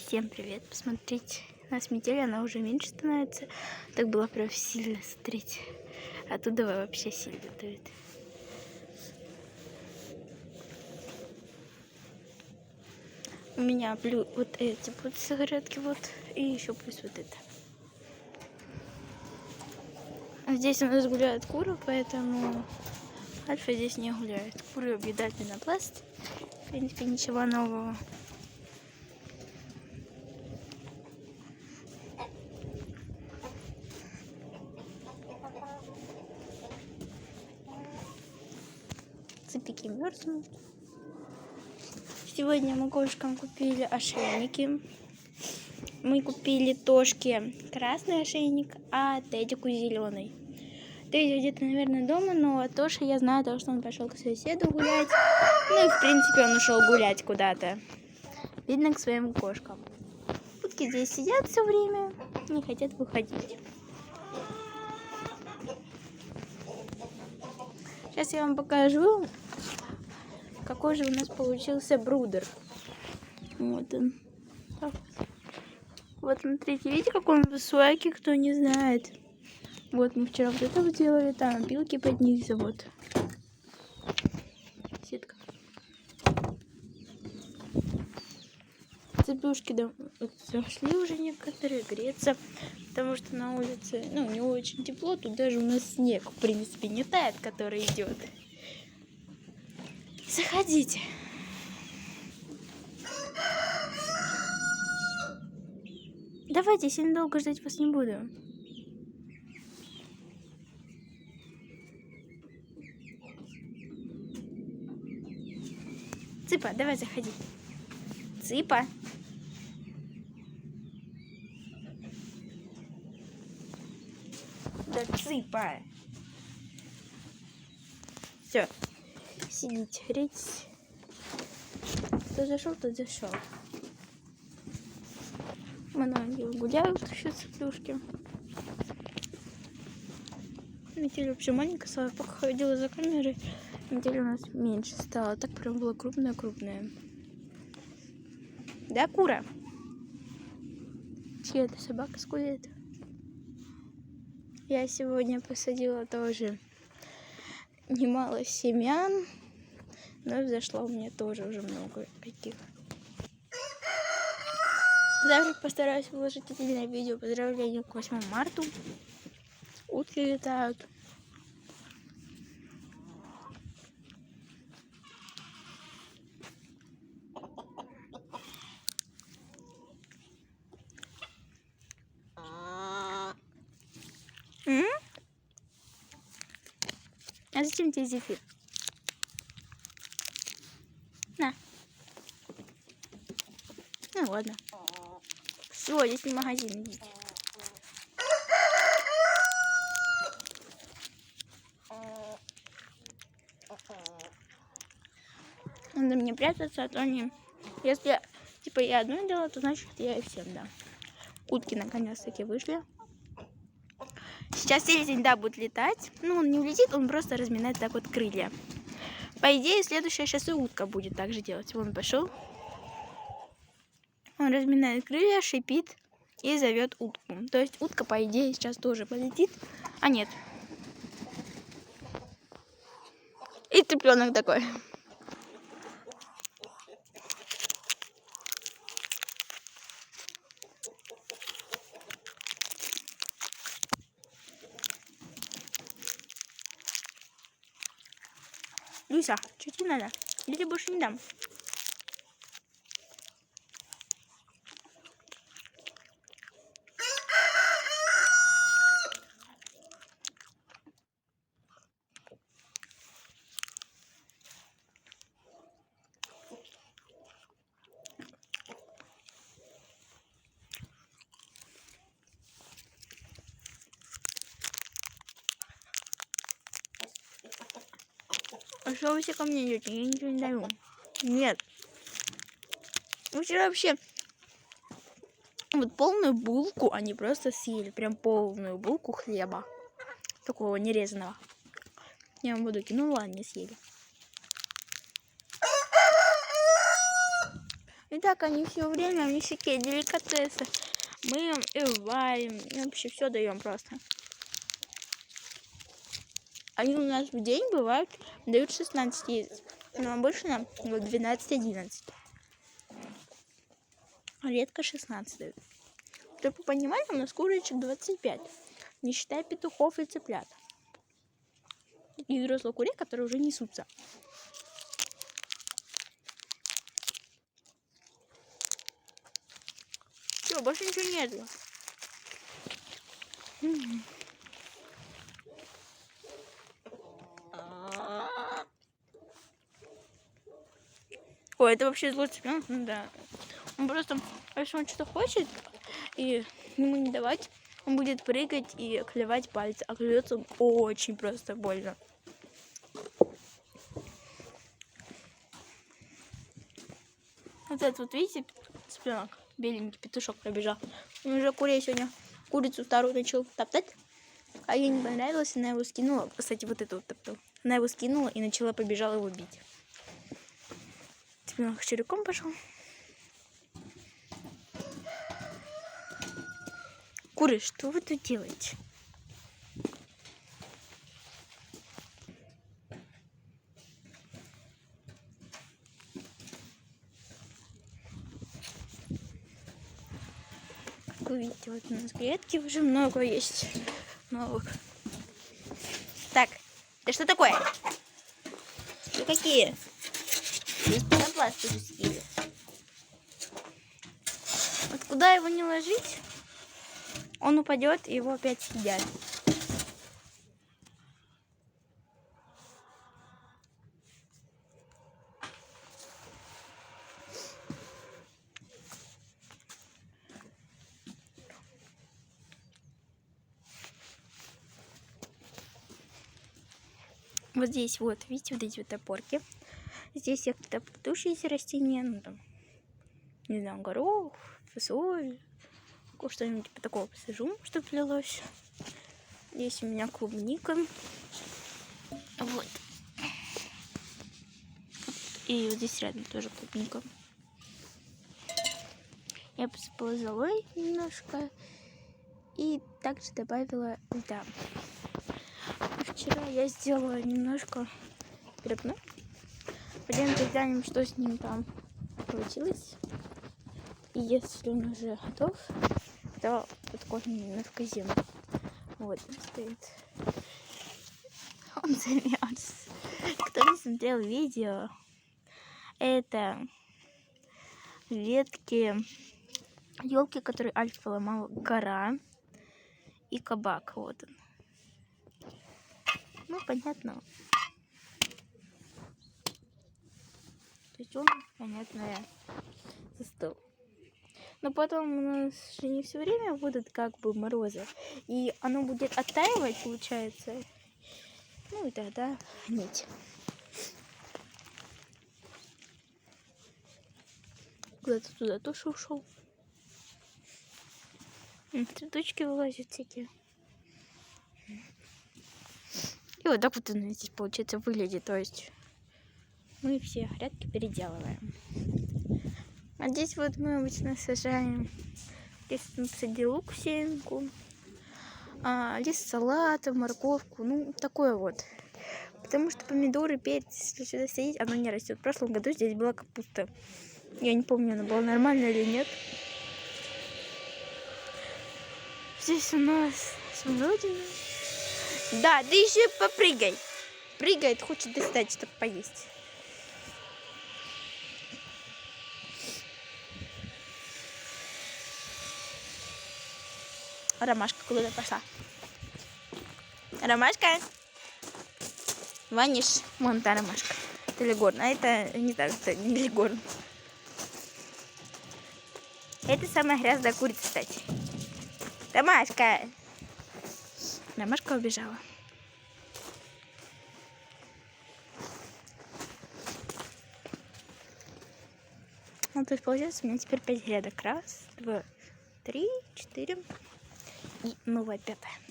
Всем привет! Посмотрите, у нас метель, она уже меньше становится. Так было прям сильно, смотрите. Оттуда вообще сильно дует. У меня вот эти вот сигаретки, вот, и еще плюс вот это. Здесь у нас гуляют куры, поэтому Альфа здесь не гуляет. Куры объедают пенопласт. В принципе, ничего нового. Цыпики мерзнут. Сегодня мы кошкам купили ошейники. Мы купили Тошке красный ошейник, а Тедику зеленый. Тедди где-то, наверное, дома, но Тоша, я знаю, что он пошел к соседу гулять. Ну и, в принципе, он ушел гулять куда-то. Видно, к своим кошкам. Утки здесь сидят все время, не хотят выходить. Сейчас я вам покажу, какой же у нас получился брудер. Вот он. Так. Вот, смотрите, видите, какой он высокий, кто не знает. Вот, мы вчера вот это вот делали, там опилки под низу, вот. Сетка. Цыплюшки зашли уже некоторые греться, потому что на улице, не очень тепло, тут даже у нас снег, в принципе, не тает, который идет. Заходите. Давайте, сильно долго ждать вас не буду. Цыпа, давай заходи. Цыпа. Да цыпа. Все. Сидите, грейтесь. Кто зашел, тот зашел. Многие гуляют еще цыплюшки. Метель вообще маленькая стала. Пока ходила за камерой, метель у нас меньше стала. Так прям была крупная-крупная. Да, кура? Чья это собака скулит? Я сегодня посадила тоже немало семян, но взошло у меня тоже уже много каких. Завтра постараюсь выложить отдельное видео поздравления к 8 марта. Утки летают. А зачем тебе зефир? На. Ну ладно. Все, здесь не магазин, идите. Надо мне прятаться, а то не... Если, я одно делаю, то значит я и всем дам. Утки наконец-таки вышли. Сейчас селезень, да, будет летать. Ну, он не улетит, он просто разминает так вот крылья. По идее, следующая сейчас и утка будет так же делать. Вон пошел. Он разминает крылья, шипит и зовет утку. То есть утка, по идее, сейчас тоже полетит. А нет. И цыпленок такой. Люся, что тебе надо? Я тебе больше не дам. А что вы все ко мне идете? Я ничего не даю. Нет. Вы вчера вообще вот полную булку они просто съели. Прям полную булку хлеба. Такого нерезанного. Я вам буду кинула, они съели. И так они все время, они всякие деликатесы. Мы им и варим, и вообще все даем просто. Они у нас в день бывают, дают 16 яиц. Но обычно 12-11. Редко 16 дают. Чтобы понимать, у нас курочек 25. Не считая петухов и цыплят. И взрослых курей, которые уже несутся. Все, больше ничего нету. Ой, это вообще злой цыпленок, ну да. Он просто, если он что-то хочет, и ему не давать, он будет прыгать и клевать пальцы. А клюется он очень просто больно. Вот этот вот, видите, цыпленок, беленький петушок пробежал. Он уже курей сегодня, курицу старую начал топтать. А ей не понравилось, она его скинула. Кстати, вот это вот топтал. Она его скинула и начала, побежала его бить. Цыпленок череком пошел. Куры, что вы тут делаете? Как вы видите, вот у нас клетки уже много есть новых. Так, это что такое? Вы какие? Здесь пенопластовские. Вот куда его не ложить, он упадет и его опять съедят. Вот здесь вот, видите, вот эти вот опорки. Здесь я какие-то плетущиеся растения, ну там, не знаю, горох, фасоль, что-нибудь типа такого посажу, чтобы плелось. Здесь у меня клубника. Вот. И вот здесь рядом тоже клубника. Я посыпала золой немножко. И также добавила льда. Вчера я сделала немножко грибной. Пойдем глянем, что с ним там получилось. И если он уже готов, то подкормим немножко землю. Вот он стоит. Он замерз. Кто не смотрел видео, это ветки елки, которые Альф поломал, гора и кабак. Вот он. Ну, понятно. То есть он, понятно, застыл. Но потом у нас же не все время будут как бы морозы. И оно будет оттаивать, получается. Ну и тогда гнить. Куда-то туда тоже ушел. Цветочки вылазят всякие. И вот так вот он здесь, получается, выглядит. То есть мы все грядки переделываем. А здесь вот мы обычно сажаем, если насадил лук, семенку, лист салата, морковку, ну такое вот. Потому что помидоры, перец, если сюда садить, оно не растет. В прошлом году здесь была капуста. Я не помню, она была нормальная или нет. Здесь у нас смородина. Да, да еще попрыгай. Прыгает, хочет достать, чтобы поесть. Ромашка куда-то пошла. Ромашка. Ваниш. Вон та ромашка. Это легорн. А это не так, это не легорн. Это самая грязная курица, кстати. Ромашка. Ромашка убежала. Ну, то есть, получается, у меня теперь 5 грядок. Раз, два, три, 4. И новая 5-я.